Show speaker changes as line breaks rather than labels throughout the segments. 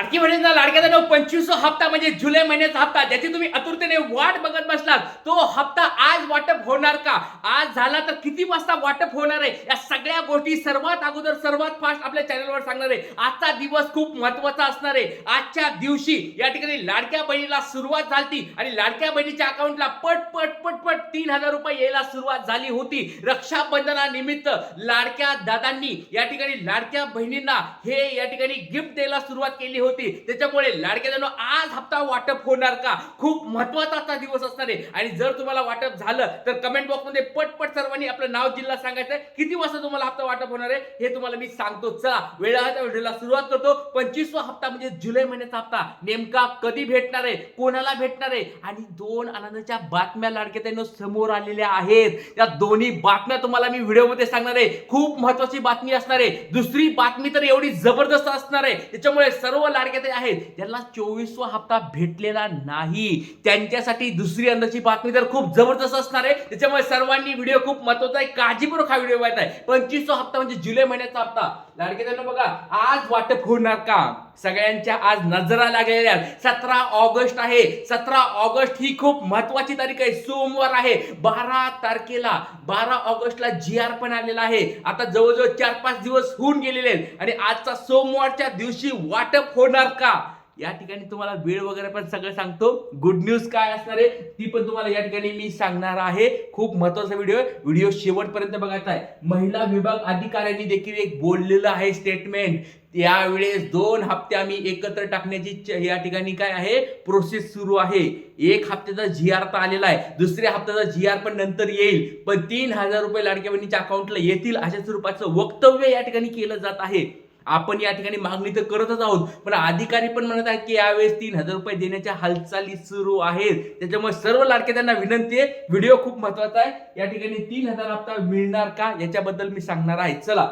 लाडकी बहिणीचा लाडक्या 25 हप्ता म्हणजे जुलै महिन्याचा हप्ता ज्याची तुम्ही आतुरतेने वाट बघत बसलात तो हप्ता आज वाटप होणार का? आज झाला तर किती वाजता वाटप होणार आहे? या सगळ्या गोष्टी सर्वात अगोदर सर्वात फास्ट आपल्या चॅनलवर सांगणार आहे. आजचा दिवस खूप महत्त्वाचा असणार आहे. आजच्या दिवशी या ठिकाणी लाडक्या बहिणीला सुरुवात झाली आणि लाडक्या बहिणीच्या अकाउंटला पट पट पट पट 3000 रुपये यायला सुरुवात झाली होती. रक्षाबंधनानिमित्त लाडक्या दादांनी या ठिकाणी लाडक्या बहिणींना हे या ठिकाणी गिफ्ट द्यायला सुरुवात केली होती. त्याच्यामुळे लाडक्यानो आज हप्ता वाटप होणार का? खूप महत्त्वाचा दिवस असणार आहे. आणि जर तुम्हाला वाटप झालं तर कमेंट बॉक्स मध्ये पटपट सर्वांनी आपलं नाव जिल्हा सांगायचं. किती वाजता तुम्हाला हप्ता वाटप होणार आहे हे तुम्हाला मी सांगतो. चला वेळाच्या व्हिडिओला सुरुवात करतो. 25वा हप्ता म्हणजे जुलै महिन्याचा हप्ता नेमका कधी भेटणार आहे, कोणाला भेटणार आहे आणि दोन आनंदाच्या बातम्या लाडक्यानो समोर आलेल्या आहेत. या दोन्ही बातम्या तुम्हाला मी व्हिडिओ मध्ये सांगणार आहे. खूप महत्त्वाची बातमी असणार आहे. दुसरी बातमी तर एवढी जबरदस्त असणार आहे त्याच्यामुळे सर्व लाडके आहेत ज्यांना 24वा हप्ता भेटलेला नाही त्यांच्यासाठी दुसरी अंदाची बातमी तर खूप जबरदस्त असणार आहे. त्याच्यामुळे सर्वांनी व्हिडिओ खूप महत्त्वाचा आहे, काळजीपूर्वक हा व्हिडिओ बघायचा आहे. 25वा हप्ता म्हणजे जुलै महिन्याचा हप्ता लाडक्यांनो बघा आज वाटप होणार का? सगळ्यांच्या आज नजरा लागलेल्या 17 ऑगस्ट आहे. 17 ऑगस्ट ही खूप महत्त्वाची तारीख आहे. सोमवार आहे. 12 तारखेला 12 ऑगस्टला GR पण आलेला आहे. आता जवळजवळ 4-5 दिवस होऊन गेलेले आहेत आणि आजचा सोमवारच्या दिवशी वाटप होणार का? या ठिकाणी तुम्हाला वेळ वगैरे पण सगळं सांगतो. गुड न्यूज काय असणार आहे ती पण तुम्हाला या ठिकाणी मी सांगणार आहे. खूप महत्त्वाचा व्हिडिओ शेवटपर्यंत बघायचा आहे. महिला विभाग अधिकाऱ्यांनी देखील एक बोललेलं आहे स्टेटमेंट. त्यावेळेस 2 हप्ते आम्ही एकत्र टाकण्याची या ठिकाणी काय आहे प्रोसेस सुरू आहे. एक हप्त्याचा GR तर आलेला आहे, दुसऱ्या हप्त्याचा GR पण नंतर येईल. पण 3000 रुपये लाडक्या बहिणीच्या अकाउंटला येतील अशा स्वरूपाचं वक्तव्य या ठिकाणी केलं जात आहे. आपण या ठिकाणी मागणी तर करतच आहोत पण अधिकारी पण म्हणत आहेत की यावेळेस 3000 रुपये देण्याच्या हालचाली सुरू आहेत. त्याच्यामुळे सर्व लाडक्यांना विनंती आहे, व्हिडिओ खूप महत्त्वाचा आहे. या ठिकाणी 3000 हप्ता मिळणार का याच्याबद्दल मी सांगणार आहे. चला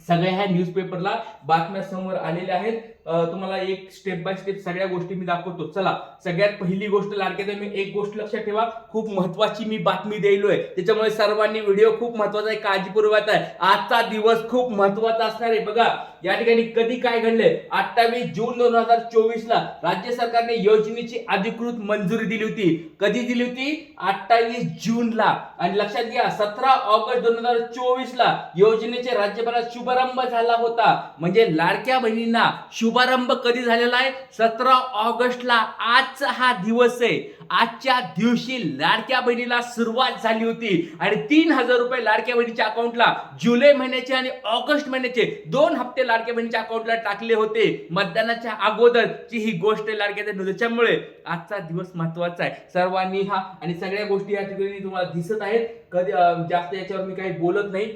सगळ्या ह्या न्यूजपेपरला बातम्या समोर आलेल्या आहेत. तुम्हाला एक स्टेप बाय स्टेप सगळ्या गोष्टी मी दाखवतो. चला सगळ्यात पहिली गोष्ट लाडक्यात मी एक गोष्ट लक्षात ठेवा, खूप महत्त्वाची मी बातमी द्यायलोय त्याच्यामुळे सर्वांनी व्हिडिओ खूप महत्त्वाचा आहे, काळजीपूर्वक आहे. आजचा दिवस खूप महत्त्वाचा असणार आहे. बघा या ठिकाणी कधी काय घडलंय. 28 जून 2024 ला राज्य सरकारने योजनेची अधिकृत मंजुरी दिली होती. कधी दिली होती? 28 जूनला. आणि लक्षात घ्या 17 ऑगस्ट 2024 ला योजनेचे राज्यभरात शुभारंभ झाला होता. म्हणजे लाडक्या बहिणींना शुभारंभ कधी झालेला आहे? 17 ऑगस्टला. आजचा हा दिवस आहे. आजच्या दिवशी लाडक्या बहिणीला सुरुवात झाली होती आणि 3000 रुपये लाडक्या बहिणीच्या अकाउंटला जुलै महिन्याचे आणि ऑगस्ट महिन्याचे 2 हप्ते लाडक्या बहिणीच्या अकाउंटला टाकले होते. मतदानाच्या अगोदरची ही गोष्ट लाडक्या त्याच्यामुळे आजचा दिवस महत्त्वाचा आहे. सर्वांनी हा आणि सगळ्या गोष्टी या ठिकाणी तुम्हाला दिसत आहेत. कधी जास्त याच्यावर मी काही बोलत नाही.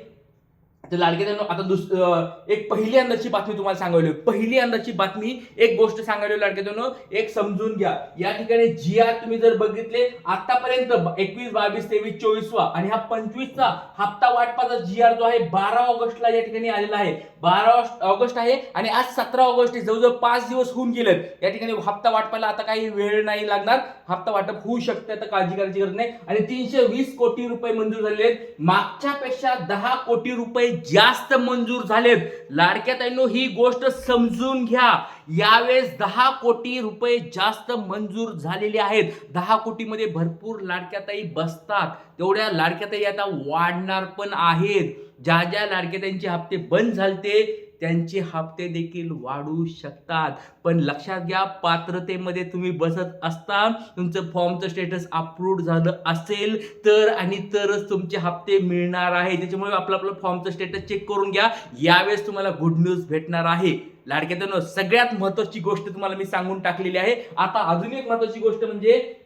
तर लाडक्यांनो आता एक पहिली अंदाची बातमी तुम्हाला सांगायला. पहिली अंदाची बातमी एक गोष्ट सांगायला लाडक्यांनो एक समजून घ्या. या ठिकाणी GR तुम्ही जर बघितले आतापर्यंत 21, 22, 23, 24 आणि हा 25चा हप्ता वाटपाचा GR जो आहे 12 ऑगस्टला या ठिकाणी आलेला आहे. 12 ऑगस्ट आहे आणि आज 17 ऑगस्ट आहे. जवळजवळ 5 दिवस होऊन गेलेत. या ठिकाणी हप्ता वाटपाला आता काही वेळ नाही लागणार. हप्ता वाटप होऊ शकते, आता काळजी करायची गरज नाही. आणि 320 कोटी रुपये मंजूर झालेले आहेत. मागच्या पेक्षा 10 कोटी रुपये जास्त मंजूर झालेत. लाडक्या ताईंनो ही गोष्ट समजून घ्या. यावेळेस 10 कोटी रुपये जास्त मंजूर झालेले आहेत. 10 कोटी मध्ये भरपूर लाडक्या ताई बसतात. तेवढ्या लाडक्या ताई आता वाढणार पण आहेत. ज्या ज्या लाडक्या ताईंचे हप्ते बंद झालते त्यांचे हप्ते देखील वाढू शकतात. पण लक्षात घ्या पात्रतेमध्ये तुम्ही बसत असता, तुमचं फॉर्मचं स्टेटस अप्रूव्ड झालं असेल तर आणि तरच तुमचे हप्ते मिळणार आहे. त्याच्यामुळे आपलं फॉर्मचं स्टेटस चेक करून घ्या. यावेळेस तुम्हाला गुड न्यूज भेटणार आहे. लाडक्यांनो सगळ्यात महत्त्वाची गोष्ट तुम्हाला मी सांगून टाकलेली आहे. आता अजून एक महत्त्वाची गोष्ट म्हणजे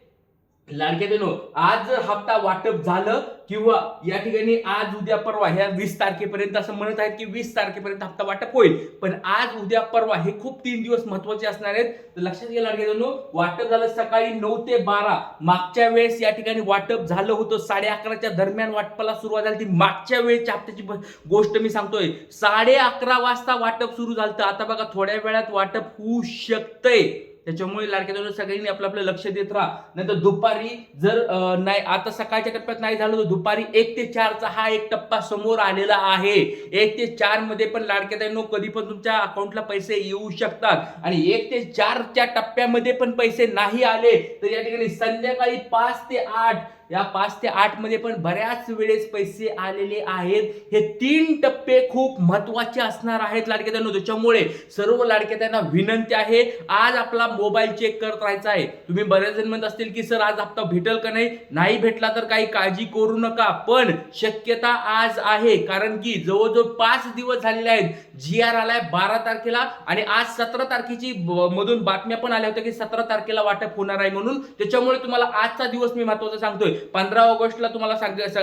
लाडक्यांनो आज जर हप्ता वाटप झालं किंवा या ठिकाणी आज उद्या परवा ह्या 20 तारखेपर्यंत असं म्हणत आहेत की 20 तारखेपर्यंत हप्ता वाटप होईल. पण आज उद्या परवा हे खूप 3 दिवस महत्त्वाचे असणार आहेत. तर लक्षात घ्या लाडक्यांनो वाटप झालं सकाळी 9 ते 12. मागच्या वेळेस या ठिकाणी वाटप झालं होतं 11:30च्या दरम्यान वाटपाला सुरुवात झाली. मागच्या वेळेच्या हप्त्याची गोष्ट मी सांगतोय 11:30 वाजता वाटप सुरू झालं. आता बघा थोड्या वेळात वाटप होऊ शकतंय. त्याच्यामुळे लाडक्या बहिणीवर सगळ्यांनी आपलं आपलं लक्ष देत राहा. नंतर दुपारी जर नाही आता सकाळच्या टप्प्यात नाही झालं तर दुपारी 1 ते 4चा हा एक टप्पा समोर आलेला आहे. 1 ते 4 मध्ये पण लाडक्या बहिणींनो कधी पण तुमच्या अकाउंटला पैसे येऊ शकतात आणि 1 ते 4च्या टप्प्यामध्ये पण पैसे नाही आले तर या ठिकाणी संध्याकाळी 5 ते 8 या 5 ते 8 मध्ये पण बऱ्याच वेळेस पैसे आलेले आहेत. हे 3 टप्पे खूप महत्वाचे असणार आहेत लाडक्या बहिणींनो. त्याच्यामुळे सर्व लाडक्या त्यांना विनंती आहे, आज आपला मोबाईल चेक करत राहायचा आहे. तुम्ही बरेच जण म्हणत असतील की सर आज हप्ता भेटेल का नाही भेटला तर काही काळजी करू नका, पण शक्यता आज आहे. कारण की जवळजवळ 5 दिवस झालेले आहेत. GR आलाय 12 तारखेला आणि आज 17 तारखेची मधून बातम्या पण आल्या होत्या की 17 तारखेला वाटप होणार आहे म्हणून. त्याच्यामुळे तुम्हाला आजचा दिवस मी महत्वाचा सांगतोय. 15 ऑगस्टला तुम्हाला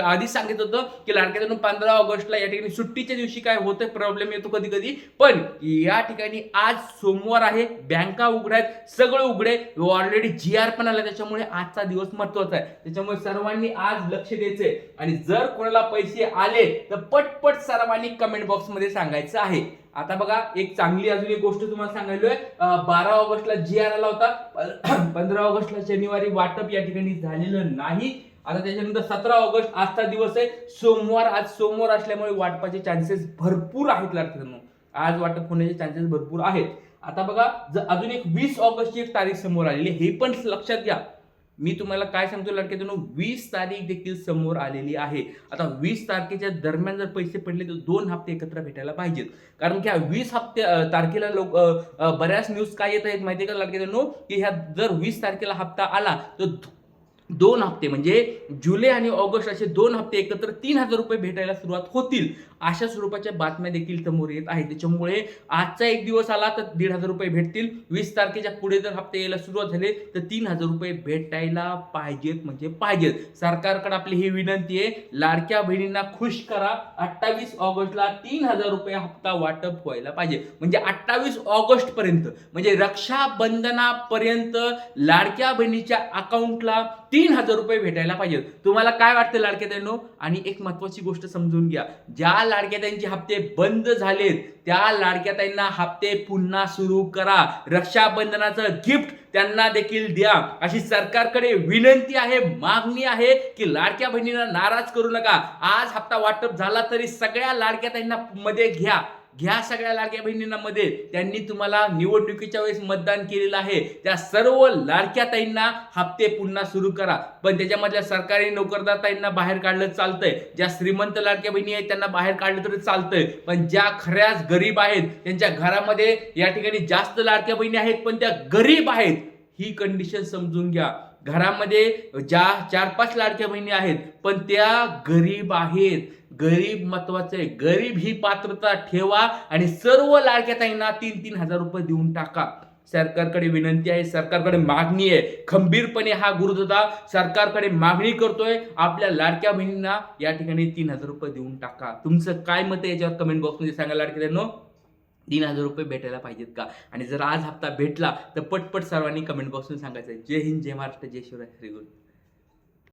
आधीच सांगितलं होतं की लाडक्या बहिणींनो 15 ऑगस्टला या ठिकाणी सुट्टीच्या दिवशी काय होतं, प्रॉब्लेम येतो कधी कधी, पण या ठिकाणी आज सोमवार आहे, बँका उघड्या आहेत, सगळं उघडे, ऑलरेडी GR पण आला. त्याच्यामुळे आजचा दिवस महत्वाचा आहे. त्याच्यामुळे सर्वांनी आज लक्ष द्यायचंय आणि जर कोणाला पैसे आले तर पटपट सर्वांनी कमेंट बॉक्स मध्ये सांगायचं आहे. आता बघा एक चांगली अजून एक गोष्ट तुम्हाला सांगायलोय. 12 ऑगस्टला GR आला होता, 15 ऑगस्टला शनिवारी वाटप या ठिकाणी झालेलं नाही. आता त्याच्यानंतर 17 ऑगस्ट आजचा दिवस आहे, सोमवार. आज सोमवार असल्यामुळे वाटपाचे चान्सेस भरपूर आहेत लाडक्या बहिणींनो. आज वाटप होण्याचे चान्सेस भरपूर आहेत. आता बघा अजून एक 20 ऑगस्टची एक तारीख समोर आलेली, हे पण लक्षात घ्या. मी तुम्हाला काय सांगतो लाडक्या बहिणींनो, 20 तारीख देखील समोर आलेली आहे. आता 20 तारखेच्या दरम्यान जर पैसे पडले तर 2 हप्ते एकत्र भेटायला पाहिजेत. कारण की 20 तारखेला लोक बऱ्याच न्यूज काय येत आहेत माहिती का लाडक्या बहिणींनो, की ह्या जर 20 तारखेला हप्ता आला तर 2 हप्ते म्हणजे जुलै आणि ऑगस्ट असे 2 हप्ते एकत्र 3,000 रुपये भेटायला सुरुवात होतील, अशा स्वरूपाच्या बातम्या देखील समोर येत आहेत. त्याच्यामुळे आजचा एक दिवस आला तर 1,500 रुपये भेटतील. 20 तारखेच्या पुढे जर हप्ते यायला सुरुवात झाले तर 3,000 रुपये भेटायला पाहिजेत म्हणजे पाहिजेत. सरकारकडे आपली ही विनंती आहे, लाडक्या बहिणींना खुश करा. 28 ऑगस्टला 3,000 रुपये हप्ता वाटप व्हायला पाहिजे. म्हणजे 28 ऑगस्ट पर्यंत म्हणजे रक्षाबंधनापर्यंत लाडक्या बहिणीच्या अकाउंटला 3,000 रुपये भेटायला पाहिजेत. तुम्हाला काय वाटतं लाडक्या बहिणींनो? आणि एक महत्वाची गोष्ट समजून घ्या, ज्या लाडक्या ताईंचे हप्ते बंद झालेत त्या लाडक्या ताईंना हप्ते पुन्हा सुरू करा. रक्षाबंधनाचं गिफ्ट त्यांना देखील द्या, अशी सरकारकडे विनंती आहे, मागणी आहे की लाडक्या बहिणींना नाराज करू नका. आज हप्ता वाटप झाला तरी सगळ्या लाडक्या ताईंना मध्ये घ्या सगळ्या लाडक्या बहिणींना मध्ये. त्यांनी तुम्हाला निवडणुकीच्या वेळेस मतदान केलेलं आहे, त्या सर्व लाडक्या ताईंना हप्ते पुन्हा सुरू करा. पण त्याच्यामधल्या सरकारी नोकरदार ताईंना बाहेर काढलं चालतंय, ज्या श्रीमंत लाडक्या बहिणी आहेत त्यांना बाहेर काढलं तरी चालतंय, पण ज्या खऱ्याच गरीब आहेत त्यांच्या घरामध्ये या ठिकाणी जास्त लाडक्या बहिणी आहेत पण त्या गरीब आहेत, ही कंडिशन समजून घ्या. घरामध्ये ज्या 4-5 लाडक्या बहिणी आहेत पण त्या गरीब आहेत. गरीब महत्वाचं आहे. गरीब ही पात्रता ठेवा आणि सर्व लाडक्या ताईंना 3,000 रुपये देऊन टाका. सरकारकडे विनंती आहे, सरकारकडे मागणी आहे. खंबीरपणे हा गुरुदादा सरकारकडे मागणी करतोय, आपल्या लाडक्या बहिणींना या ठिकाणी 3,000 रुपये देऊन टाका. तुमचं काय मत आहे याच्यावर कमेंट बॉक्समध्ये सांगा लाडक्या बहिणींनो. 3,000 रुपये भेटायला पाहिजेत का? आणि जर आज हप्ता भेटला तर पटपट सर्वांनी कमेंट बॉक्समध्ये सांगायचं. जय हिंद, जय महाराष्ट्र, जय शिवराय, श्री गुरु.